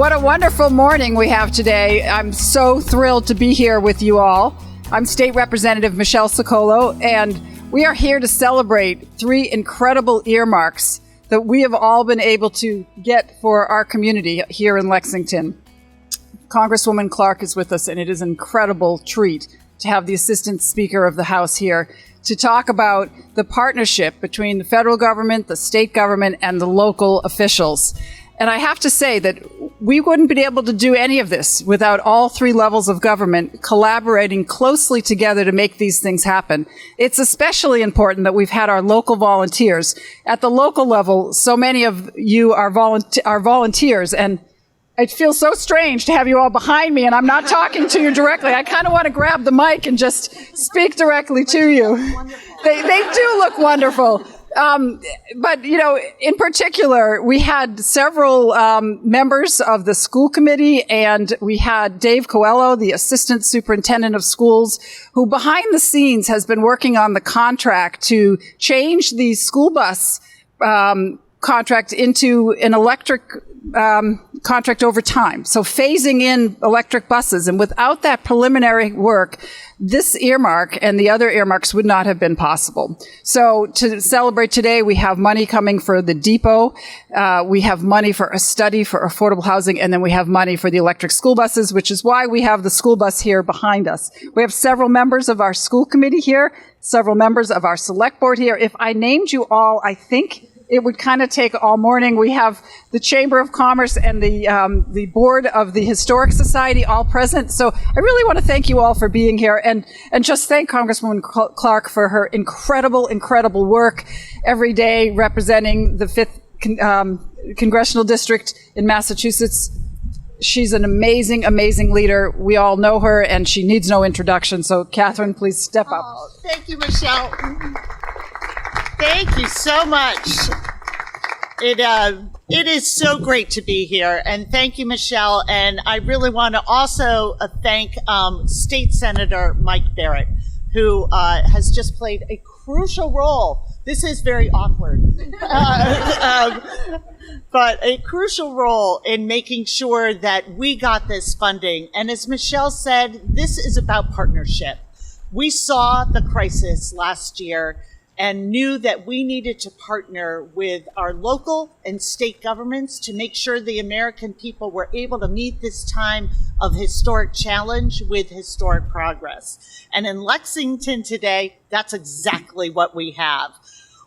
What a wonderful morning we have today. I'm so thrilled to be here with you all. I'm State Representative Michelle Ciccolo, and we are here to celebrate 3 incredible earmarks that we have all been able to get for our community here in Lexington. Congresswoman Clark is with us, and it is an incredible treat to have the Assistant Speaker of the House here to talk about the partnership between the federal government, the state government, and the local officials. And I have to say that we wouldn't be able to do any of this without all 3 levels of government collaborating closely together to make these things happen. It's especially important that we've had our local volunteers. At the local level, so many of you are volunteers, and it feels so strange to have you all behind me, and I'm not talking to you directly. I kind of want to grab the mic and just speak directly to you. They do look wonderful. But, you know, in particular, we had several members of the school committee, and we had Dave Coelho, the Assistant Superintendent of Schools, who behind the scenes has been working on the contract to change the school bus contract into an electric contract over time. So phasing in electric buses. And without that preliminary work, this earmark and the other earmarks would not have been possible. So to celebrate today, we have money coming for the depot. We have money for a study for affordable housing. And then we have money for the electric school buses, which is why we have the school bus here behind us. We have several members of our school committee here, several members of our select board here. If I named you all, I think it would kind of take all morning. We have the Chamber of Commerce and the board of the Historic Society all present. So I really want to thank you all for being here, and just thank Congresswoman Clark for her incredible work every day representing the 5th Congressional District in Massachusetts. She's an amazing leader. We all know her, and she needs no introduction. So Katherine, please step up. Oh, thank you, Michelle. Thank you so much. It is so great to be here, and thank you, Michelle. And I really want to also thank State Senator Mike Barrett, who has just played a crucial role. This is very awkward, but a crucial role in making sure that we got this funding. And as Michelle said, this is about partnership. We saw the crisis last year and knew that we needed to partner with our local and state governments to make sure the American people were able to meet this time of historic challenge with historic progress. And in Lexington today, that's exactly what we have.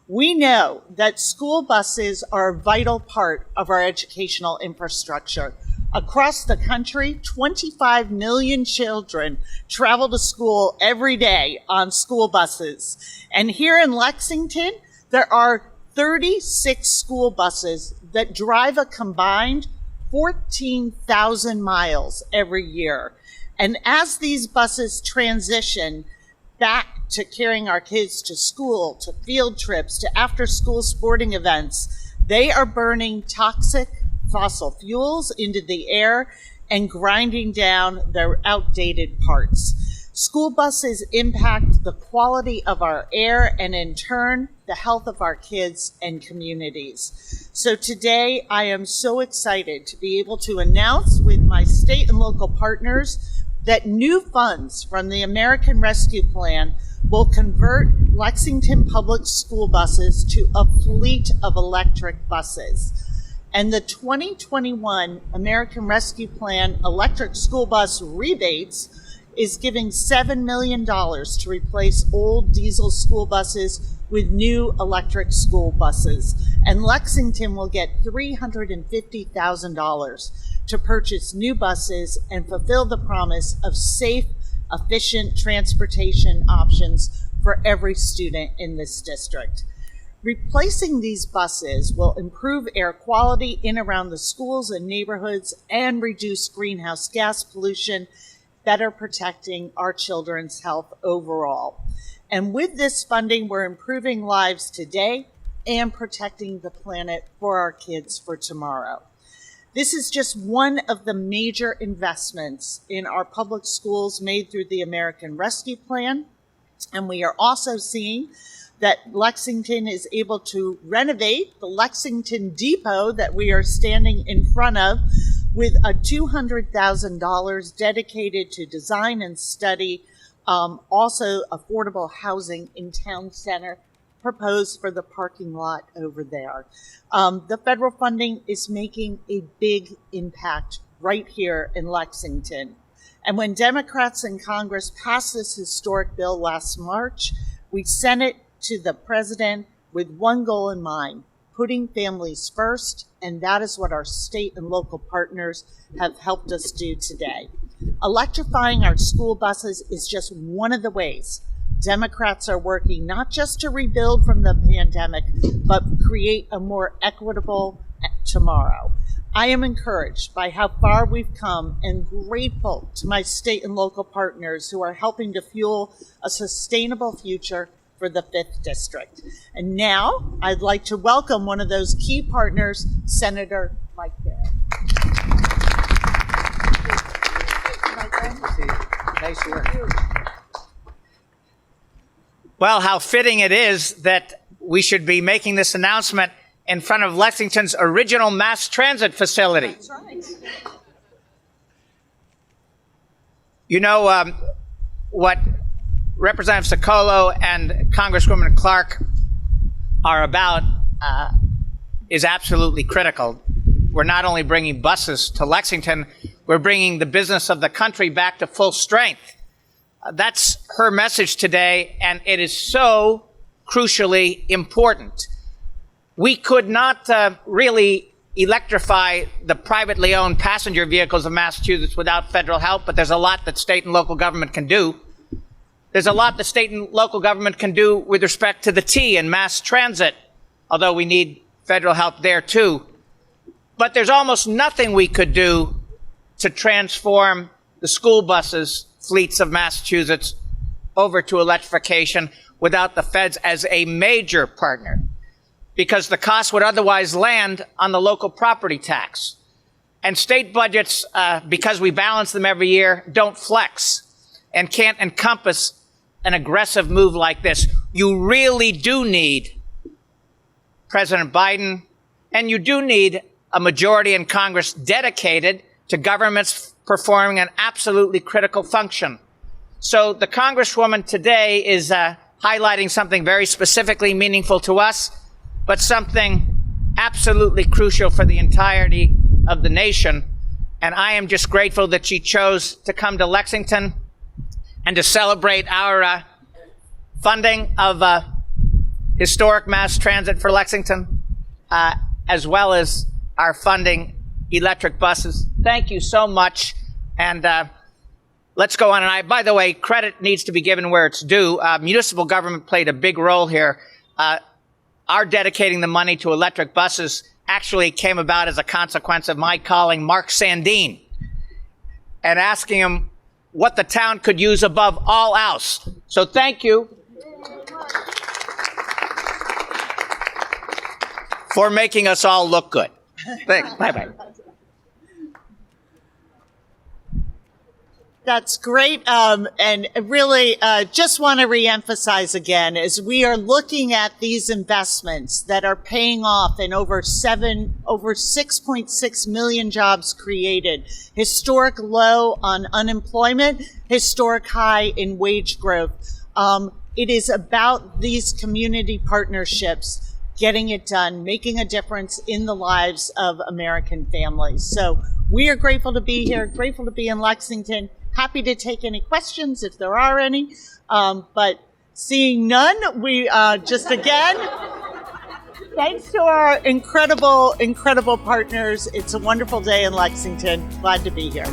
We know that school buses are a vital part of our educational infrastructure. Across the country, 25 million children travel to school every day on school buses. And here in Lexington, there are 36 school buses that drive a combined 14,000 miles every year. And as these buses transition back to carrying our kids to school, to field trips, to after-school sporting events, they are burning toxic fossil fuels into the air and grinding down their outdated parts. School buses impact the quality of our air and, in turn, the health of our kids and communities. So today, I am so excited to be able to announce with my state and local partners that new funds from the American Rescue Plan will convert Lexington public school buses to a fleet of electric buses. And the 2021 American Rescue Plan electric school bus rebates is giving $7 million to replace old diesel school buses with new electric school buses. And Lexington will get $350,000 to purchase new buses and fulfill the promise of safe, efficient transportation options for every student in this district. Replacing these buses will improve air quality in around the schools and neighborhoods and reduce greenhouse gas pollution, better protecting our children's health overall. And with this funding, we're improving lives today and protecting the planet for our kids for tomorrow. This is just one of the major investments in our public schools made through the American Rescue Plan. And we are also seeing that Lexington is able to renovate the Lexington Depot that we are standing in front of with a $200,000 dedicated to design and study, also affordable housing in town center proposed for the parking lot over there. The federal funding is making a big impact right here in Lexington. And when Democrats in Congress passed this historic bill last March, we sent it to the president with one goal in mind: putting families first, and that is what our state and local partners have helped us do today. Electrifying our school buses is just one of the ways Democrats are working not just to rebuild from the pandemic, but create a more equitable tomorrow. I am encouraged by how far we've come and grateful to my state and local partners who are helping to fuel a sustainable future for the 5th District. And now I'd like to welcome one of those key partners, Senator Mike Barrett. Nice work. Well, how fitting it is that we should be making this announcement in front of Lexington's original mass transit facility. That's right. You know, what Representative Ciccolo and Congresswoman Clark are about is absolutely critical. We're not only bringing buses to Lexington, we're bringing the business of the country back to full strength. That's her message today, and it is so crucially important. We could not really electrify the privately owned passenger vehicles of Massachusetts without federal help, but there's a lot that state and local government can do. There's a lot that state and local government can do with respect to the T and mass transit, although we need federal help there too. But there's almost nothing we could do to transform the school buses fleets of Massachusetts over to electrification without the feds as a major partner, because the cost would otherwise land on the local property tax. And state budgets, because we balance them every year, don't flex and can't encompass an aggressive move like this. You really do need President Biden, and you do need a majority in Congress dedicated to governments performing an absolutely critical function. So the Congresswoman today is highlighting something very specifically meaningful to us, but something absolutely crucial for the entirety of the nation. And I am just grateful that she chose to come to Lexington and to celebrate our funding of historic mass transit for Lexington, as well as our funding electric buses. Thank you so much. And let's go on. And by the way, credit needs to be given where it's due. Municipal government played a big role here. Our dedicating the money to electric buses actually came about as a consequence of my calling Mark Sandine and asking him what the town could use above all else. So thank you for making us all look good. Thanks. Bye-bye. That's great. And really just want to reemphasize again, as we are looking at these investments that are paying off in over 6.6 million jobs created, historic low on unemployment, historic high in wage growth. It is about these community partnerships, getting it done, making a difference in the lives of American families. So we are grateful to be here, grateful to be in Lexington. Happy to take any questions if there are any, but seeing none, we just again, thanks to our incredible partners. It's a wonderful day in Lexington. Glad to be here.